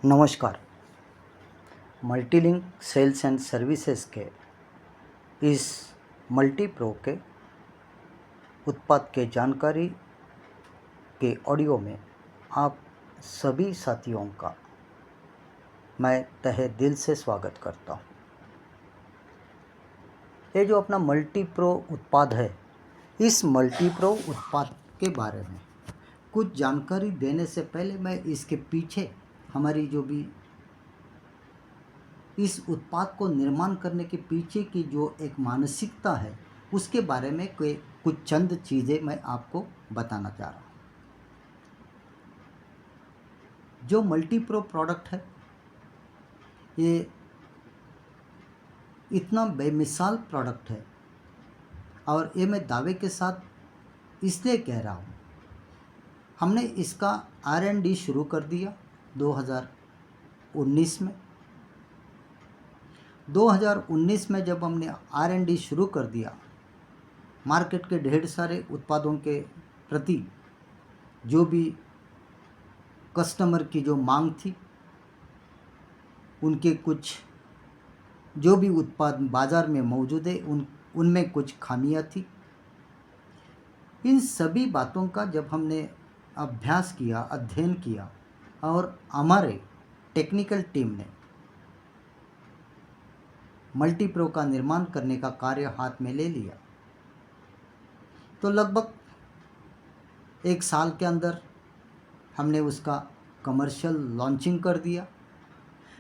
नमस्कार। मल्टीलिंक sales and services के इस मल्टी प्रो के उत्पाद के जानकारी के ऑडियो में आप सभी साथियों का मैं तहे दिल से स्वागत करता हूँ। ये जो अपना मल्टी प्रो उत्पाद है, इस मल्टी प्रो उत्पाद के बारे में कुछ जानकारी देने से पहले मैं इसके पीछे हमारी जो भी इस उत्पाद को निर्माण करने के पीछे की जो एक मानसिकता है उसके बारे में कुछ चंद चीज़ें मैं आपको बताना चाह रहा हूँ। जो मल्टी प्रो प्रोडक्ट है ये इतना बेमिसाल प्रोडक्ट है और ये मैं दावे के साथ इसलिए कह रहा हूँ, हमने इसका R&D शुरू कर दिया 2019 में। 2019 में जब हमने R&D शुरू कर दिया, मार्केट के ढेर सारे उत्पादों के प्रति जो भी कस्टमर की जो मांग थी, उनके कुछ जो भी उत्पाद बाज़ार में मौजूद है उनमें कुछ खामियां थी। इन सभी बातों का जब हमने अभ्यास किया, अध्ययन किया और हमारे टेक्निकल टीम ने मल्टी प्रो का निर्माण करने का कार्य हाथ में ले लिया, तो लगभग 1 साल के अंदर हमने उसका कमर्शियल लॉन्चिंग कर दिया।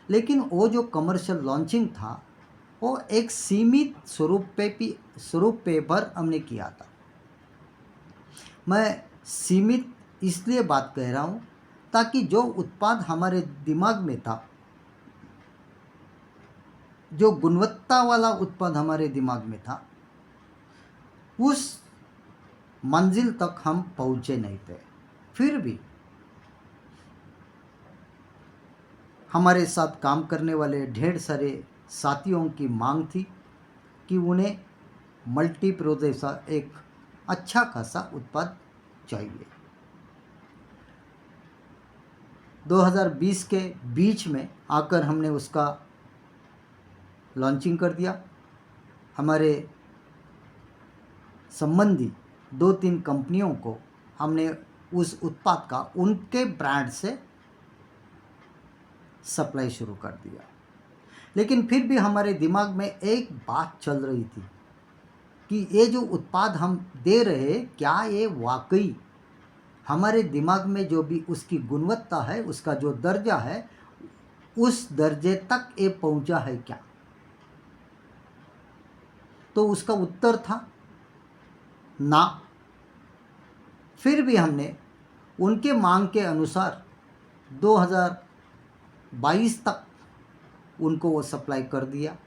लेकिन वो जो कमर्शियल लॉन्चिंग था वो एक सीमित स्वरूप पे पर हमने किया था। मैं सीमित इसलिए बात कह रहा हूँ ताकि जो उत्पाद हमारे दिमाग में था, जो गुणवत्ता वाला उत्पाद हमारे दिमाग में था, उस मंजिल तक हम पहुँचे नहीं थे। फिर भी हमारे साथ काम करने वाले ढेर सारे साथियों की मांग थी कि उन्हें मल्टी प्रो जैसा एक अच्छा खासा उत्पाद चाहिए। 2020 के बीच में आकर हमने उसका लॉन्चिंग कर दिया। हमारे संबंधी 2-3 कंपनियों को हमने उस उत्पाद का उनके ब्रांड से सप्लाई शुरू कर दिया। लेकिन फिर भी हमारे दिमाग में एक बात चल रही थी कि ये जो उत्पाद हम दे रहे हैं, क्या ये वाकई हमारे दिमाग में जो भी उसकी गुणवत्ता है, उसका जो दर्जा है, उस दर्जे तक ये पहुंचा है क्या? तो उसका उत्तर था ना। फिर भी हमने उनके मांग के अनुसार 2022 तक उनको वो सप्लाई कर दिया।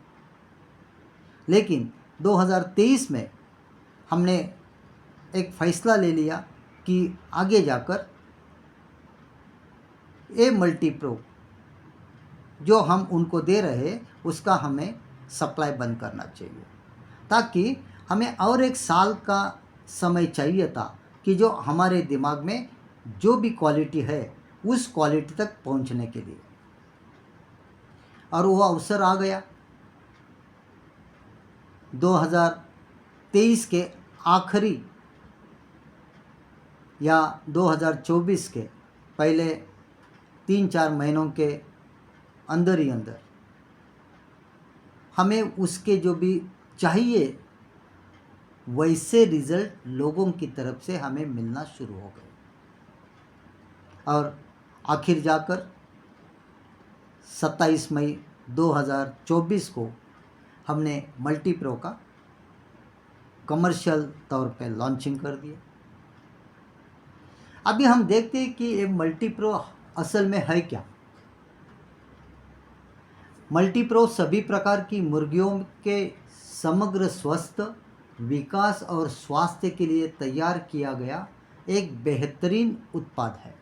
लेकिन 2023 में हमने एक फ़ैसला ले लिया कि आगे जाकर ये मल्टी प्रो जो हम उनको दे रहे हैं उसका हमें सप्लाई बंद करना चाहिए, ताकि हमें और 1 साल का समय चाहिए था कि जो हमारे दिमाग में जो भी क्वालिटी है उस क्वालिटी तक पहुंचने के लिए। और वो अवसर आ गया। 2023 के आखिरी या 2024 के पहले 3-4 महीनों के अंदर ही अंदर हमें उसके जो भी चाहिए वैसे रिज़ल्ट लोगों की तरफ से हमें मिलना शुरू हो गए। और आखिर जाकर 27 मई 2024 को हमने मल्टी प्रो का कमर्शियल तौर पे लॉन्चिंग कर दिया। अभी हम देखते हैं कि ये मल्टी प्रो असल में है क्या। मल्टी प्रो सभी प्रकार की मुर्गियों के समग्र स्वस्थ विकास और स्वास्थ्य के लिए तैयार किया गया एक बेहतरीन उत्पाद है।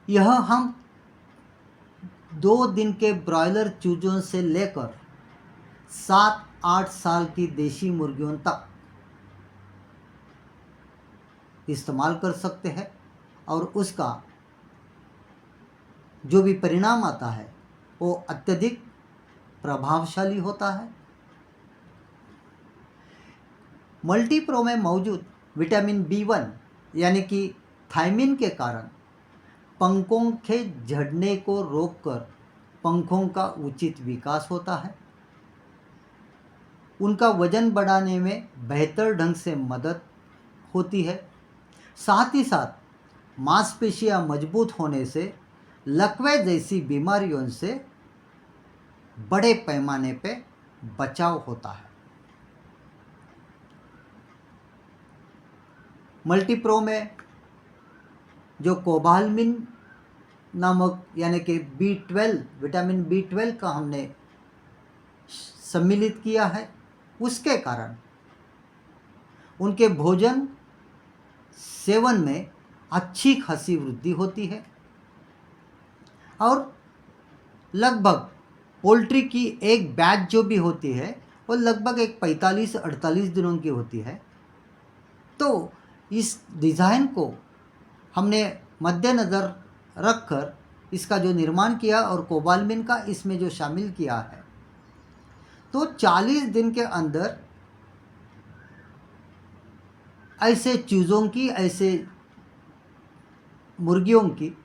यह हम 2 दिन के ब्रॉयलर चूजों से लेकर 7-8 साल की देशी मुर्गियों तक इस्तेमाल कर सकते हैं। और उसका जो भी परिणाम आता है वो अत्यधिक प्रभावशाली होता है। मल्टीप्रो में मौजूद विटामिन B1 यानी कि थायमिन के कारण पंखों के झड़ने को रोककर पंखों का उचित विकास होता है, उनका वजन बढ़ाने में बेहतर ढंग से मदद होती है। साथ ही साथ मांसपेशियां मजबूत होने से लकवे जैसी बीमारियों से बड़े पैमाने पे बचाव होता है। मल्टीप्रो में जो कोबालमिन नामक यानी कि B12 विटामिन B12 का हमने सम्मिलित किया है, उसके कारण उनके भोजन सेवन में अच्छी खासी वृद्धि होती है और लगभग पोल्ट्री की एक बैच जो भी होती है वो लगभग एक 45-48 दिनों की होती है। तो इस डिज़ाइन को हमने मद्देनज़र रखकर इसका जो निर्माण किया और कोबालमिन का इसमें जो शामिल किया है, तो 40 दिन के अंदर ऐसे चूज़ों की, ऐसे मुर्गियों की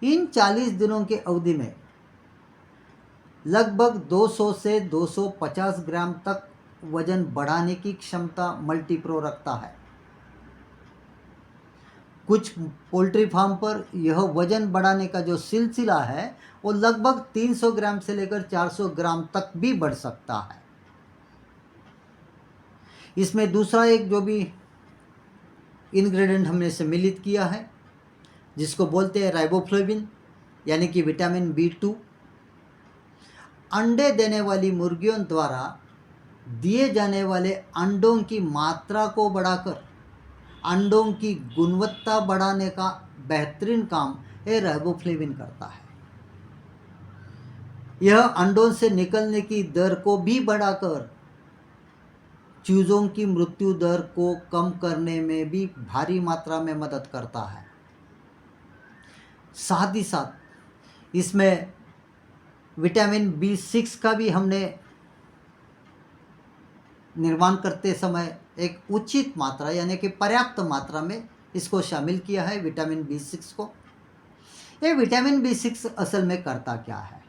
इन 40 दिनों के अवधि में लगभग 200 से 250 ग्राम तक वजन बढ़ाने की क्षमता मल्टीप्रो रखता है। कुछ पोल्ट्री फार्म पर यह वजन बढ़ाने का जो सिलसिला है वो लगभग 300 ग्राम से लेकर 400 ग्राम तक भी बढ़ सकता है। इसमें दूसरा एक जो भी इंग्रेडिएंट हमने सम्मिलित किया है जिसको बोलते हैं राइबोफ्लेविन यानी कि विटामिन B2, अंडे देने वाली मुर्गियों द्वारा दिए जाने वाले अंडों की मात्रा को बढ़ाकर अंडों की गुणवत्ता बढ़ाने का बेहतरीन काम ये राइबोफ्लेविन करता है। यह अंडों से निकलने की दर को भी बढ़ाकर चूज़ों की मृत्यु दर को कम करने में भी भारी मात्रा में मदद करता है। साथ ही साथ इसमें विटामिन B6 का भी हमने निर्माण करते समय एक उचित मात्रा यानी कि पर्याप्त मात्रा में इसको शामिल किया है, विटामिन B6 को। ये विटामिन B6 असल में करता क्या है?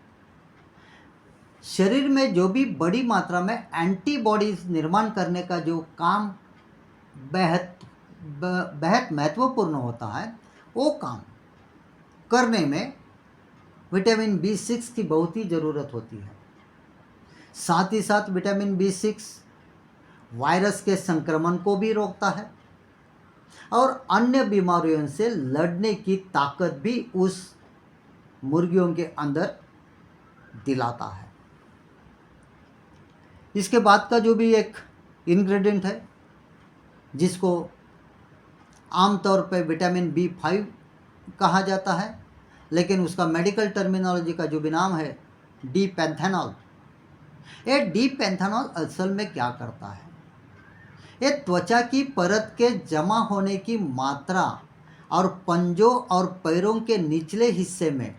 शरीर में जो भी बड़ी मात्रा में एंटीबॉडीज निर्माण करने का जो काम बेहद महत्वपूर्ण होता है, वो काम करने में विटामिन B6 की बहुत ही ज़रूरत होती है। साथ ही साथ विटामिन B6 वायरस के संक्रमण को भी रोकता है और अन्य बीमारियों से लड़ने की ताकत भी उस मुर्गियों के अंदर दिलाता है। इसके बाद का जो भी एक इंग्रेडिएंट है जिसको आमतौर पर विटामिन B5 कहा जाता है, लेकिन उसका मेडिकल टर्मिनोलॉजी का जो भी नाम है D-पैंथेनॉल। ये D-पैंथेनॉल असल में क्या करता है? ये त्वचा की परत के जमा होने की मात्रा और पंजों और पैरों के निचले हिस्से में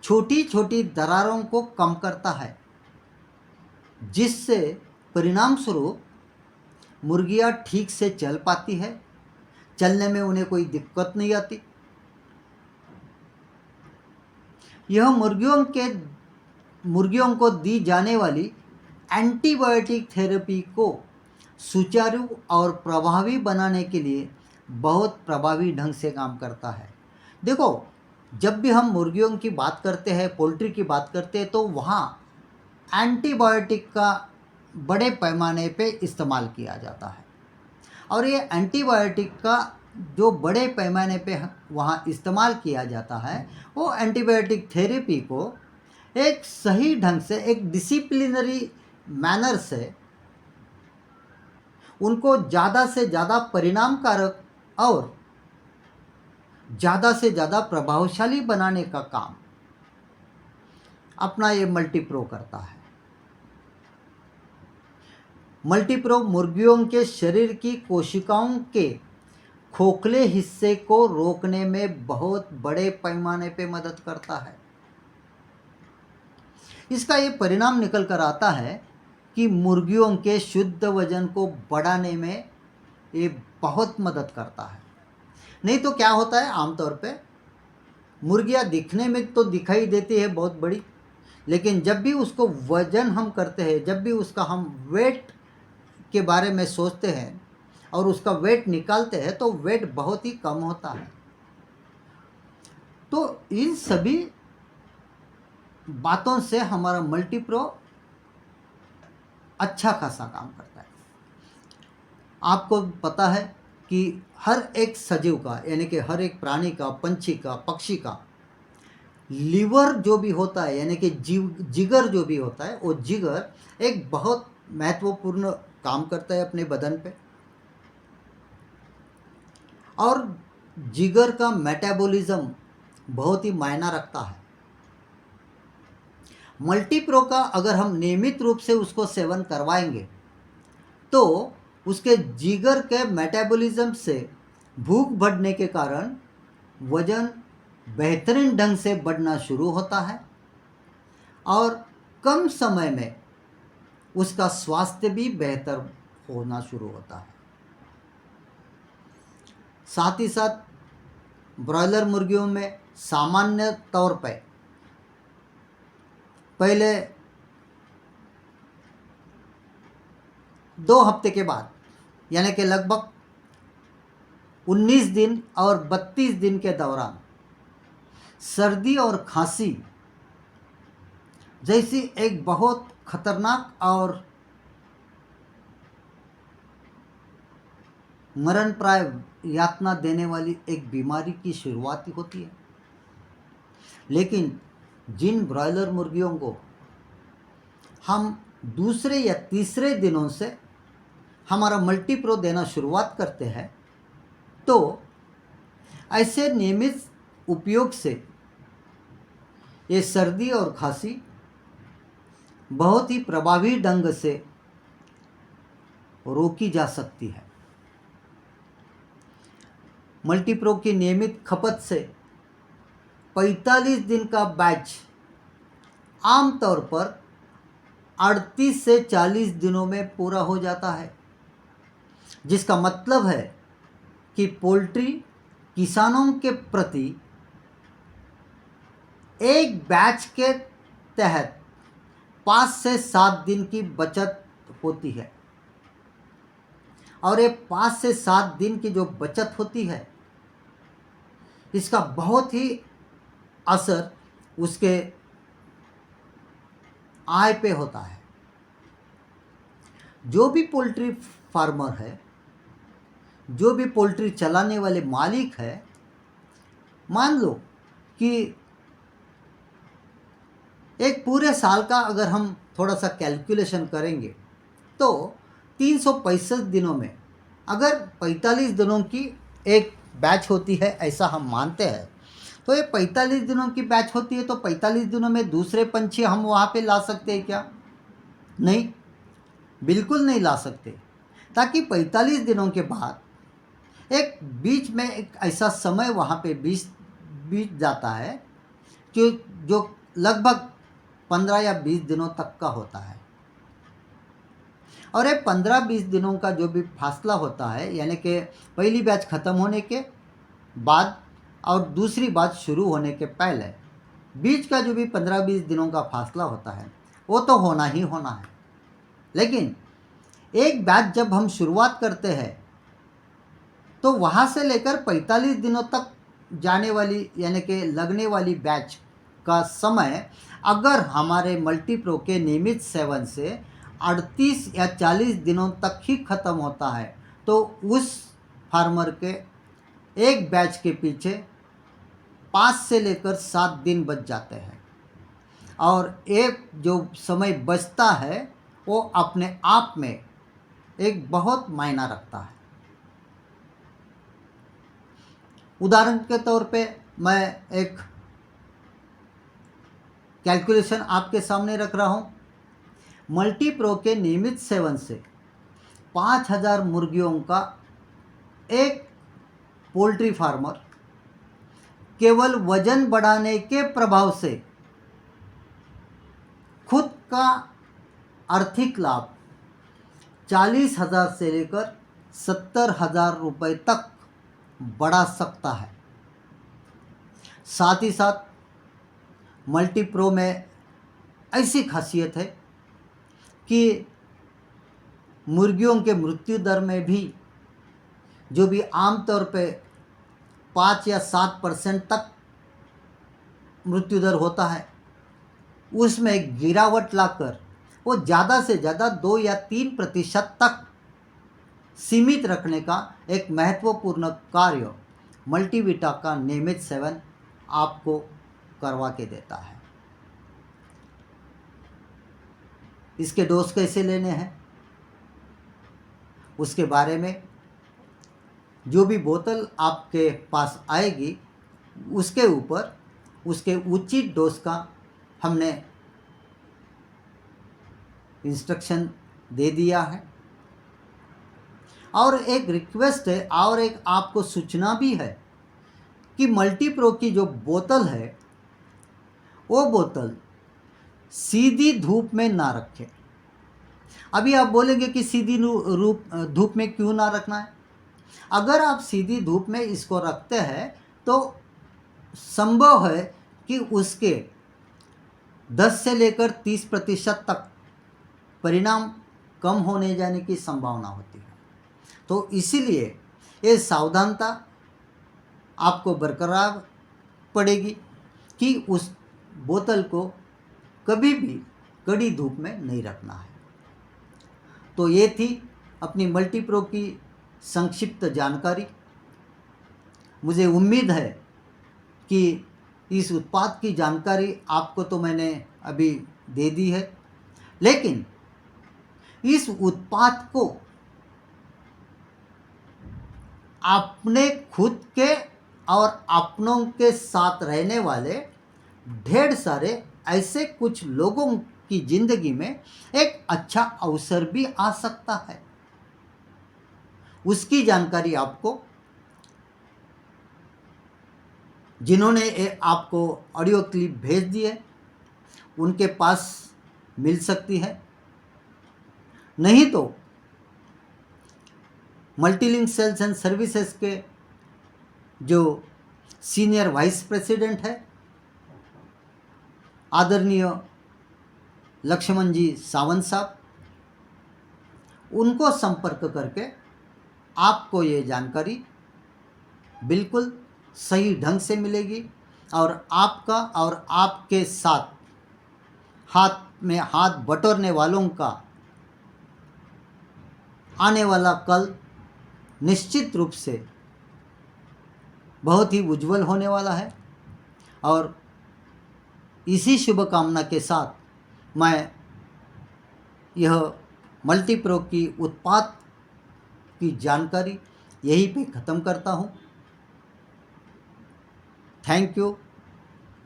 छोटी छोटी दरारों को कम करता है, जिससे परिणाम स्वरूप मुर्गियाँ ठीक से चल पाती है, चलने में उन्हें कोई दिक्कत नहीं आती। यह मुर्गियों को दी जाने वाली एंटीबायोटिक थेरेपी को सुचारू और प्रभावी बनाने के लिए बहुत प्रभावी ढंग से काम करता है। देखो, जब भी हम मुर्गियों की बात करते हैं, पोल्ट्री की बात करते हैं, तो वहाँ एंटीबायोटिक का बड़े पैमाने पे इस्तेमाल किया जाता है और ये एंटीबायोटिक का जो बड़े पैमाने पे वहाँ इस्तेमाल किया जाता है, वो एंटीबायोटिक थेरेपी को एक सही ढंग से, एक डिसिप्लिनरी मैनर से उनको ज़्यादा से ज़्यादा परिणामकारक और ज़्यादा से ज़्यादा प्रभावशाली बनाने का काम अपना ये मल्टीप्रो करता है। मल्टीप्रो मुर्गियों के शरीर की कोशिकाओं के खोखले हिस्से को रोकने में बहुत बड़े पैमाने पे मदद करता है। इसका ये परिणाम निकल कर आता है कि मुर्गियों के शुद्ध वजन को बढ़ाने में ये बहुत मदद करता है। नहीं तो क्या होता है, आमतौर पे मुर्गियाँ दिखने में तो दिखाई देती है बहुत बड़ी, लेकिन जब भी उसको वजन हम करते हैं, जब भी उसका हम वेट के बारे में सोचते हैं और उसका वेट निकालते हैं तो वेट बहुत ही कम होता है। तो इन सभी बातों से हमारा मल्टीप्रो अच्छा खासा काम करता है। आपको पता है कि हर एक सजीव का, यानी कि हर एक प्राणी का, पंछी का, पक्षी का लीवर जो भी होता है, यानी कि जिगर जो भी होता है, वो जिगर एक बहुत महत्वपूर्ण काम करता है अपने बदन पे। और जिगर का मेटाबॉलिज्म बहुत ही मायना रखता है। मल्टीप्रो का अगर हम नियमित रूप से उसको सेवन करवाएंगे तो उसके जिगर के मेटाबॉलिज्म से भूख बढ़ने के कारण वजन बेहतरीन ढंग से बढ़ना शुरू होता है और कम समय में उसका स्वास्थ्य भी बेहतर होना शुरू होता है। साथ ही साथ ब्रॉयलर मुर्गियों में सामान्य तौर पर पहले 2 हफ्ते के बाद, यानी कि लगभग 19 दिन और 32 दिन के दौरान सर्दी और खांसी जैसी एक बहुत खतरनाक और मरणप्राय यातना देने वाली एक बीमारी की शुरुआत होती है। लेकिन जिन ब्रॉयलर मुर्गियों को हम दूसरे या तीसरे दिनों से हमारा मल्टीप्रो देना शुरुआत करते हैं तो ऐसे नियमित उपयोग से ये सर्दी और खांसी बहुत ही प्रभावी ढंग से रोकी जा सकती है। मल्टीप्रो की नियमित खपत से 45 दिन का बैच आमतौर पर 38 से 40 दिनों में पूरा हो जाता है, जिसका मतलब है कि पोल्ट्री किसानों के प्रति एक बैच के तहत 5 से 7 दिन की बचत होती है। और ये 5 से 7 दिन की जो बचत होती है, इसका बहुत ही असर उसके आय पे होता है। जो भी पोल्ट्री फार्मर है, जो भी पोल्ट्री चलाने वाले मालिक है, मान लो कि एक पूरे साल का अगर हम थोड़ा सा कैलकुलेशन करेंगे तो 365 दिनों में अगर 45 दिनों की एक बैच होती है, ऐसा हम मानते हैं, तो ये 45 दिनों की बैच होती है, तो 45 दिनों में दूसरे पंछी हम वहाँ पे ला सकते हैं क्या? नहीं, बिल्कुल नहीं ला सकते। ताकि 45 दिनों के बाद एक बीच में एक ऐसा समय वहाँ पे बीत जाता है कि जो लगभग 15 या 20 दिनों तक का होता है। और ये 15-20 दिनों का जो भी फासला होता है, यानी कि पहली बैच ख़त्म होने के बाद और दूसरी बैच शुरू होने के पहले बीच का जो भी 15-20 दिनों का फासला होता है, वो तो होना ही होना है। लेकिन एक बैच जब हम शुरुआत करते हैं तो वहाँ से लेकर 45 दिनों तक जाने वाली, यानी कि लगने वाली बैच का समय अगर हमारे मल्टीप्रो के नियमित सेवन से 38 या 40 दिनों तक ही ख़त्म होता है, तो उस फार्मर के एक बैच के पीछे 5 से लेकर 7 दिन बच जाते हैं। और एक जो समय बचता है वो अपने आप में एक बहुत मायना रखता है। उदाहरण के तौर पे मैं एक कैलकुलेशन आपके सामने रख रहा हूँ। मल्टीप्रो के नियमित सेवन से 5000 मुर्गियों का एक पोल्ट्री फार्मर केवल वजन बढ़ाने के प्रभाव से खुद का आर्थिक लाभ 40,000 से लेकर 70,000 रुपये तक बढ़ा सकता है। साथ ही साथ मल्टीप्रो में ऐसी खासियत है कि मुर्गियों के मृत्यु दर में भी जो भी आमतौर पे 5 या 7% तक मृत्यु दर होता है, उसमें गिरावट लाकर वो ज़्यादा से ज़्यादा 2 या 3% तक सीमित रखने का एक महत्वपूर्ण कार्य मल्टीविटा का नियमित सेवन आपको करवा के देता है। इसके डोज कैसे लेने हैं उसके बारे में जो भी बोतल आपके पास आएगी उसके ऊपर उसके उचित डोज का हमने इंस्ट्रक्शन दे दिया है। और एक रिक्वेस्ट है और एक आपको सूचना भी है कि मल्टीप्रो की जो बोतल है वो बोतल सीधी धूप में ना रखें। अभी आप बोलेंगे कि सीधी धूप में क्यों ना रखना है। अगर आप सीधी धूप में इसको रखते हैं तो संभव है कि उसके 10 से लेकर 30% तक परिणाम कम होने जाने की संभावना होती है। तो इसीलिए ये सावधानता आपको बरकरार पड़ेगी कि उस बोतल को कभी भी कड़ी धूप में नहीं रखना है। तो ये थी अपनी मल्टीप्रो की संक्षिप्त जानकारी। मुझे उम्मीद है कि इस उत्पाद की जानकारी आपको तो मैंने अभी दे दी है, लेकिन इस उत्पाद को अपने खुद के और अपनों के साथ रहने वाले ढेर सारे ऐसे कुछ लोगों की ज़िंदगी में एक अच्छा अवसर भी आ सकता है। उसकी जानकारी आपको जिन्होंने आपको ऑडियो क्लिप भेज दी है उनके पास मिल सकती है। नहीं तो मल्टीलिंक सेल्स एंड सर्विसेज के जो सीनियर वाइस प्रेसिडेंट है आदरणीय लक्ष्मण जी सावंत साहब, उनको संपर्क करके आपको ये जानकारी बिल्कुल सही ढंग से मिलेगी और आपका और आपके साथ हाथ में हाथ बटोरने वालों का आने वाला कल निश्चित रूप से बहुत ही उज्जवल होने वाला है। और इसी शुभकामना के साथ मैं यह मल्टीप्रो की उत्पाद की जानकारी यहीं पे ख़त्म करता हूँ। थैंक यू,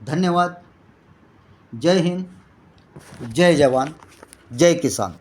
धन्यवाद। जय हिंद, जय जवान, जय किसान।